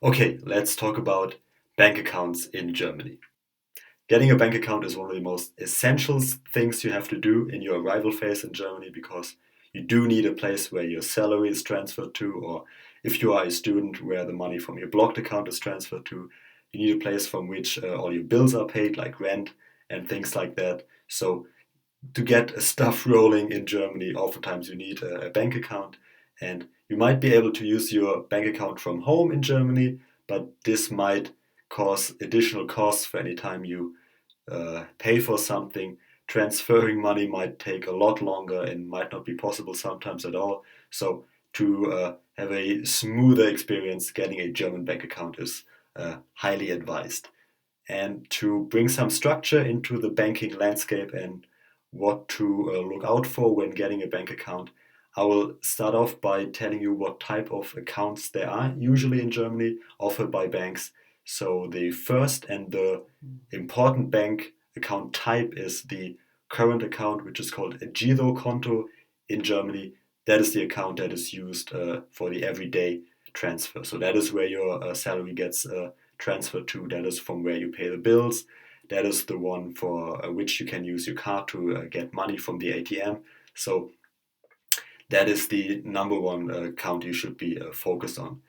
Okay, let's talk about bank accounts in Germany. Getting a bank account is one of the most essential things you have to do in your arrival phase in Germany because you do need a place where your salary is transferred to, or if you are a student, where the money from your blocked account is transferred to. You need a place from which all your bills are paid, like rent and things like that. So to get stuff rolling in Germany, oftentimes you need a bank account, and you might be able to use your bank account from home in Germany, but this might cause additional costs for any time you pay for something. Transferring money might take a lot longer and might not be possible sometimes at all. So to have a smoother experience, getting a German bank account is highly advised. And to bring some structure into the banking landscape and what to look out for when getting a bank account, I will start off by telling you what type of accounts there are usually in Germany offered by banks. So the first and the important bank account type is the current account, which is called a Girokonto in Germany. That is the account that is used for the everyday transfer. So that is where your salary gets transferred to. That is from where you pay the bills. That is the one for which you can use your card to get money from the ATM. So that is the number one account you should be focused on.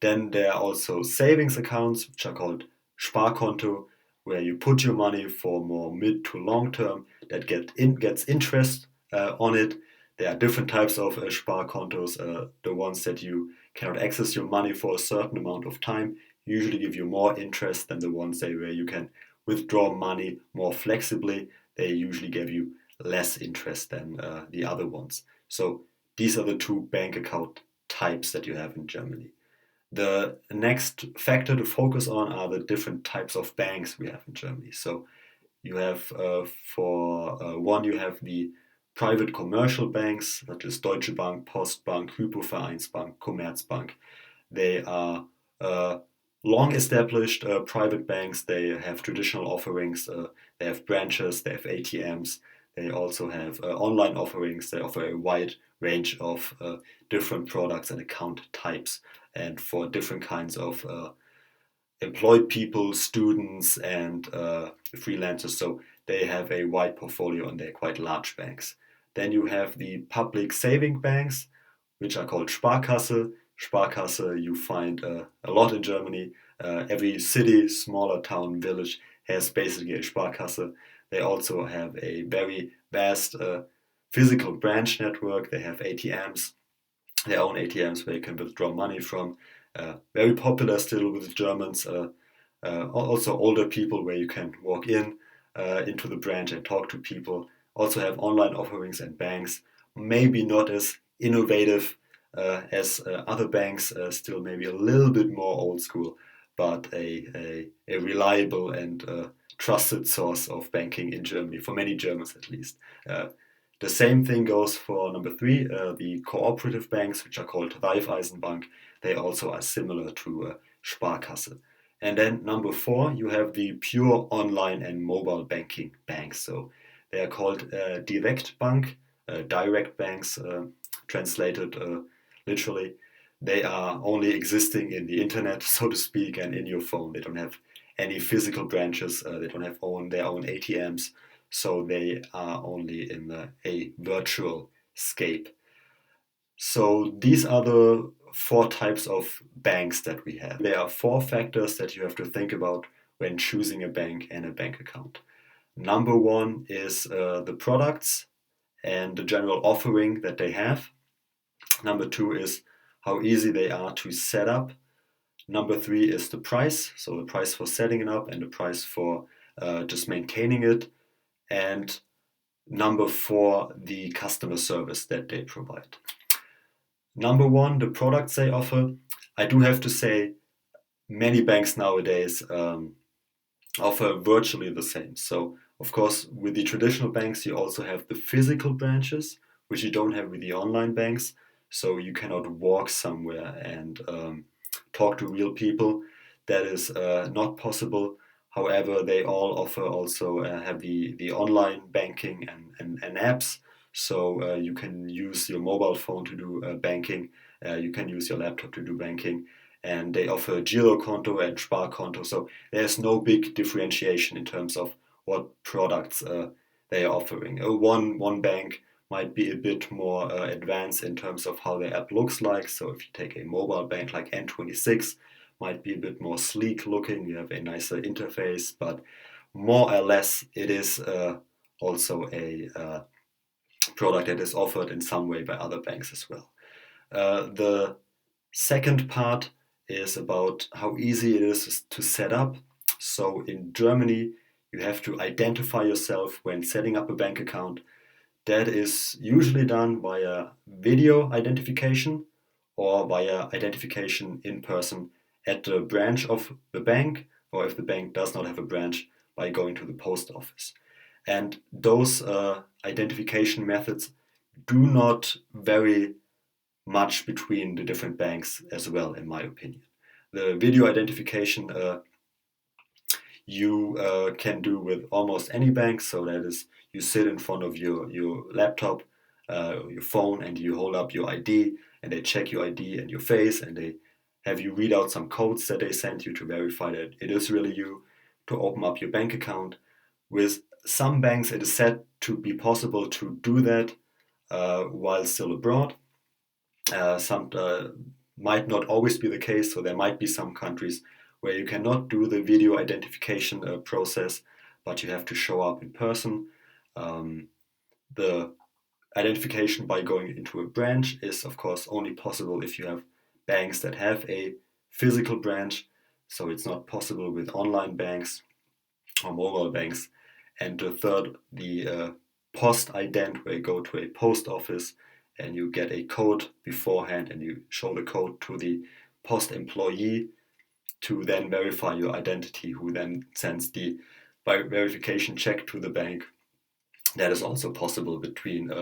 Then there are also savings accounts, which are called Sparkonto, where you put your money for more mid to long term that gets interest on it. There are different types of Sparkontos. The ones that you cannot access your money for a certain amount of time usually give you more interest than the ones where you can withdraw money more flexibly. They usually give you less interest than the other ones. So these are the two bank account types that you have in Germany. The next factor to focus on are the different types of banks we have in Germany. So you have for one, you have the private commercial banks such as Deutsche Bank, Postbank, Hypovereinsbank, Commerzbank. They are long established private banks. They have traditional offerings. They have branches. They have ATMs. They also have online offerings. They offer a wide range of different products and account types, and for different kinds of employed people, students, and freelancers. So they have a wide portfolio and they're quite large banks. Then you have the public saving banks, which are called Sparkasse. Sparkasse you find a lot in Germany. Every city, smaller town, village has basically a Sparkasse. They also have a very vast physical branch network. They have ATMs, their own ATMs where you can withdraw money from. Very popular still with Germans. Also older people where you can walk in into the branch and talk to people. Also have online offerings and banks. Maybe not as innovative as other banks, still maybe a little bit more old school, but a reliable and trusted source of banking in Germany, for many Germans at least. The same thing goes for number three, the cooperative banks, which are called Raiffeisenbank. They also are similar to Sparkasse. And then number four, you have the pure online and mobile banking banks. So they are called Direktbank, direct banks, translated literally. They are only existing in the internet, so to speak, and in your phone. They don't have any physical branches. They don't have their own ATMs. So they are only in a virtual scape. So these are the four types of banks that we have. There are four factors that you have to think about when choosing a bank and a bank account. Number one is the products and the general offering that they have. Number two is how easy they are to set up. Number three is the price, so the price for setting it up and the price for just maintaining it. And number four, the customer service that they provide. Number one, the products they offer. I do have to say, many banks nowadays offer virtually the same. So, of course, with the traditional banks, you also have the physical branches, which you don't have with the online banks. So, you cannot walk somewhere and talk to real people. That is not possible. However, they all offer also have the online banking and apps. So you can use your mobile phone to do banking. You can use your laptop to do banking. and they offer Girokonto and Sparkonto. So there's no big differentiation in terms of what products they are offering. One bank might be a bit more advanced in terms of how their app looks like. So if you take a mobile bank like N26, might be a bit more sleek looking. You have a nicer interface, but more or less it is also a product that is offered in some way by other banks as well. The second part is about how easy it is to set up. So in Germany, you have to identify yourself when setting up a bank account. That is usually done via video identification or via identification in person at the branch of the bank, or if the bank does not have a branch, by going to the post office. And those identification methods do not vary much between the different banks as well, in my opinion. The video identification you can do with almost any bank, so that is you sit in front of your laptop, your phone, and you hold up your ID, and they check your ID and your face, and they have you read out some codes that they sent you to verify that it is really you, to open up your bank account. With some banks, it is said to be possible to do that while still abroad. Some might not always be the case, so there might be some countries where you cannot do the video identification process, but you have to show up in person. The identification by going into a branch is, of course, only possible if you have banks that have a physical branch, so it's not possible with online banks or mobile banks. And the third, the post ident, where you go to a post office and you get a code beforehand and you show the code to the post employee to then verify your identity, who then sends the verification check to the bank. That is also possible between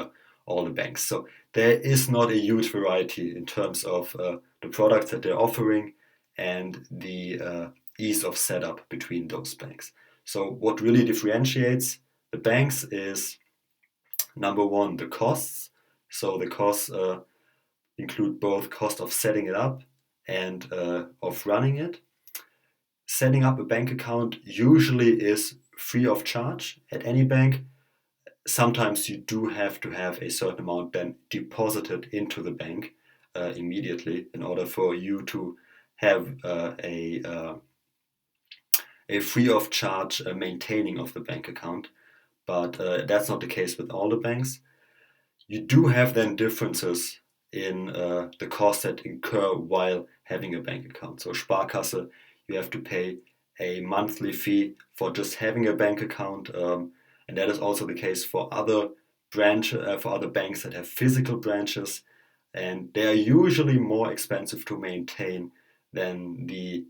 all the banks. So there is not a huge variety in terms of the products that they're offering and the ease of setup between those banks. So what really differentiates the banks is, number one, the costs. So the costs include both cost of setting it up and of running it. Setting up a bank account usually is free of charge at any bank. Sometimes you do have to have a certain amount then deposited into the bank immediately in order for you to have a free of charge maintaining of the bank account. But that's not the case with all the banks. You do have then differences in the costs that incur while having a bank account. So Sparkasse, you have to pay a monthly fee for just having a bank account, and that is also the case for other for other banks that have physical branches, and they are usually more expensive to maintain than the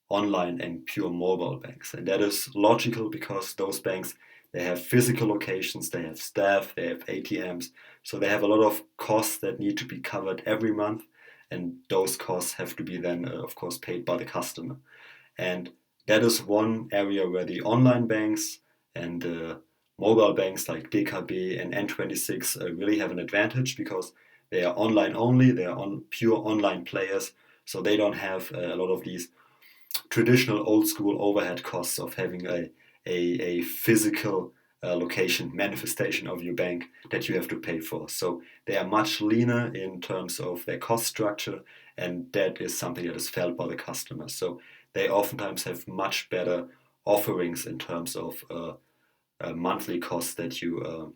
online and pure mobile banks. And that is logical because those banks, they have physical locations, they have staff, they have ATMs, so they have a lot of costs that need to be covered every month, and those costs have to be then, of course, paid by the customer. And that is one area where the online banks and mobile banks like DKB and N26 really have an advantage because they are online only, they are pure online players, so they don't have a lot of these traditional old school overhead costs of having a physical location manifestation of your bank that you have to pay for. So they are much leaner in terms of their cost structure, and that is something that is felt by the customer. So they oftentimes have much better offerings in terms of monthly costs that you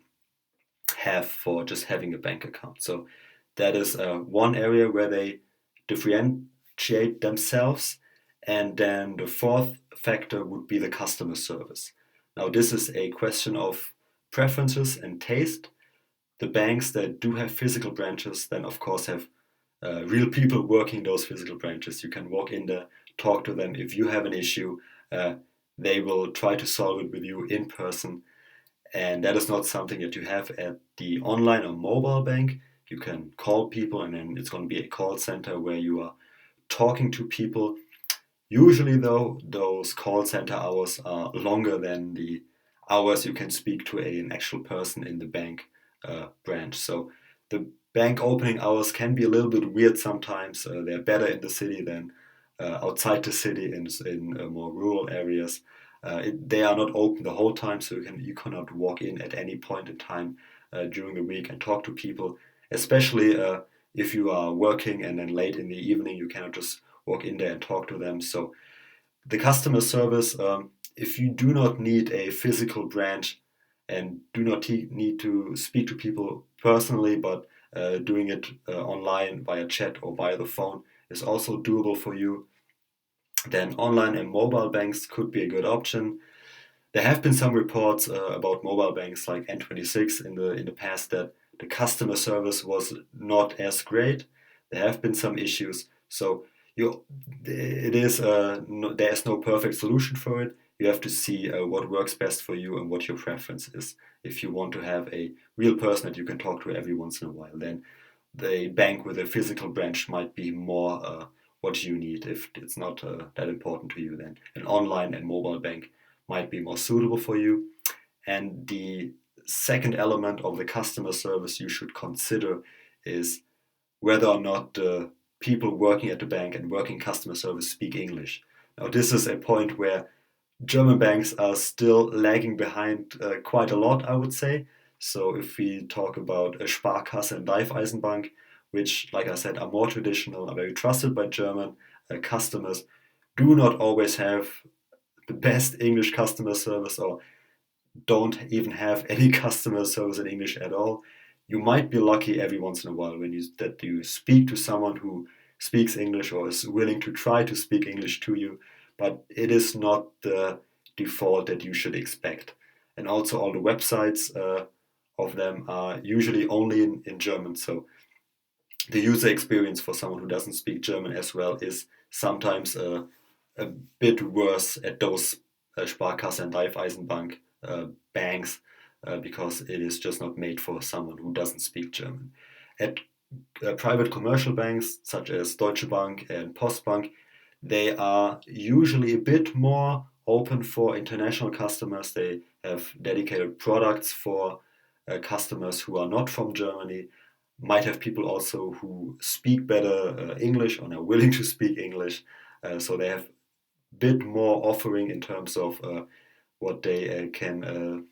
have for just having a bank account. So that is one area where they differentiate themselves. And then the fourth factor would be the customer service. Now, this is a question of preferences and taste. The banks that do have physical branches then, of course, have real people working those physical branches. You can walk in there, talk to them. If you have an issue, they will try to solve it with you in person. And that is not something that you have at the online or mobile bank. You can call people, and then it's going to be a call center where you are talking to people. Usually, though, those call center hours are longer than the hours you can speak to an actual person in the bank branch. So the bank opening hours can be a little bit weird sometimes. They're better in the city than outside the city in more rural areas. They are not open the whole time, so you cannot walk in at any point in time during the week and talk to people, especially if you are working and then late in the evening you cannot just walk in there and talk to them. So the customer service, if you do not need a physical branch and do not need to speak to people personally, but doing it online via chat or via the phone is also doable for you, then online and mobile banks could be a good option. There have been some reports about mobile banks like N26 in the past that the customer service was not as great. There have been some issues, so it is there is no perfect solution for it. You have to see what works best for you and what your preference is. If you want to have a real person that you can talk to every once in a while, then the bank with a physical branch might be more what you need. If it's not that important to you, then an online and mobile bank might be more suitable for you. And the second element of the customer service you should consider is whether or not the people working at the bank and working customer service speak English. Now, this is a point where German banks are still lagging behind quite a lot, I would say. So if we talk about a Sparkasse and Raiffeisenbank, which, like I said, are more traditional, are very trusted by German customers, do not always have the best English customer service or don't even have any customer service in English at all. You might be lucky every once in a while that you speak to someone who speaks English or is willing to try to speak English to you, but it is not the default that you should expect. And also all the websites of them are usually only in German, so the user experience for someone who doesn't speak German as well is sometimes a bit worse at those Sparkasse and Raiffeisenbank banks because it is just not made for someone who doesn't speak German. At private commercial banks such as Deutsche Bank and Postbank, they are usually a bit more open for international customers. They have dedicated products for customers who are not from Germany. Might have people also who speak better English or are willing to speak English. So they have a bit more offering in terms of what they can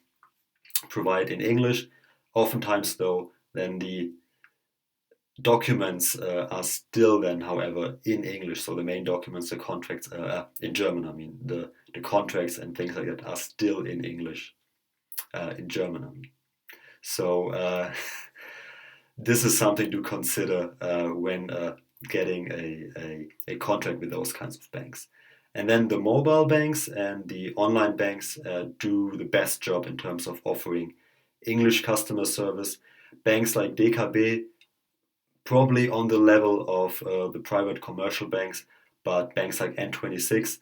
provide in English. Oftentimes, though, then the documents are still then, however, in English. So the main documents, the contracts, in German, I mean, the contracts and things like that are still in English, in German, I mean. So this is something to consider when getting a contract with those kinds of banks. And then the mobile banks and the online banks do the best job in terms of offering English customer service. Banks like DKB, probably on the level of the private commercial banks, but banks like N26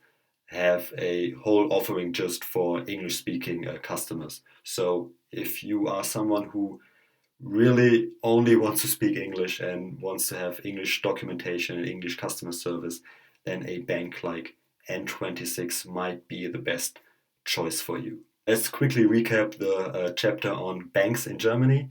have a whole offering just for English speaking customers. So if you are someone who really only wants to speak English and wants to have English documentation and English customer service, then a bank like N26 might be the best choice for you. Let's quickly recap the chapter on banks in Germany.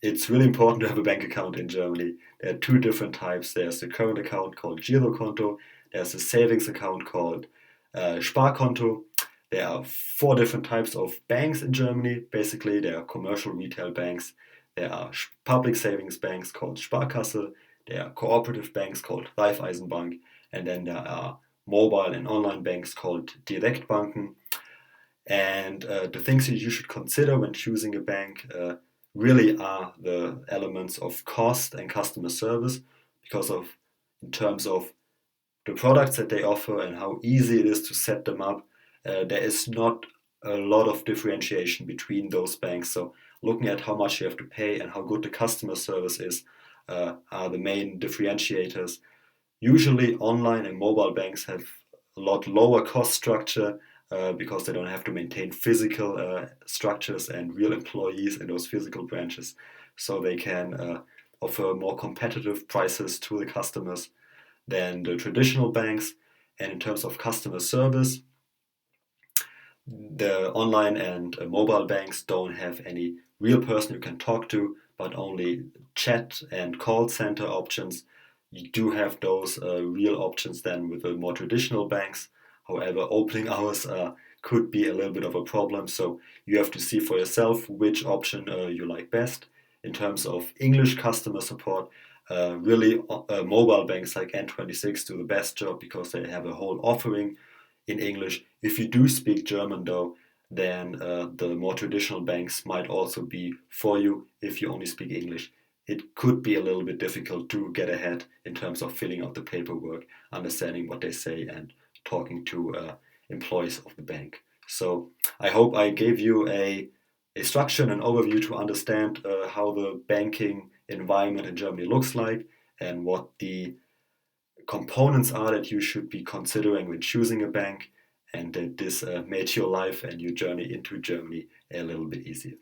It's really important to have a bank account in Germany. There are two different types. There's the current account called Girokonto. There's a savings account called Sparkonto. There are four different types of banks in Germany. Basically, there are commercial retail banks. There are public savings banks called Sparkasse. There are cooperative banks called Raiffeisenbank. And then there are mobile and online banks called Direktbanken. And the things that you should consider when choosing a bank really are the elements of cost and customer service, because of in terms of the products that they offer and how easy it is to set them up. There is not a lot of differentiation between those banks. So looking at how much you have to pay and how good the customer service is are the main differentiators. Usually online and mobile banks have a lot lower cost structure because they don't have to maintain physical structures and real employees in those physical branches. So they can offer more competitive prices to the customers than the traditional banks. And in terms of customer service, the online and mobile banks don't have any real person you can talk to, but only chat and call center options. You do have those real options then with the more traditional banks. However, opening hours could be a little bit of a problem. So you have to see for yourself which option you like best. In terms of English customer support, really mobile banks like N26 do the best job because they have a whole offering in English. If you do speak German, though, then the more traditional banks might also be for you if you only speak English. It could be a little bit difficult to get ahead in terms of filling out the paperwork, understanding what they say, and talking to employees of the bank. So I hope I gave you a structure and an overview to understand how the banking environment in Germany looks like and what the components are that you should be considering when choosing a bank, and that this made your life and your journey into Germany a little bit easier.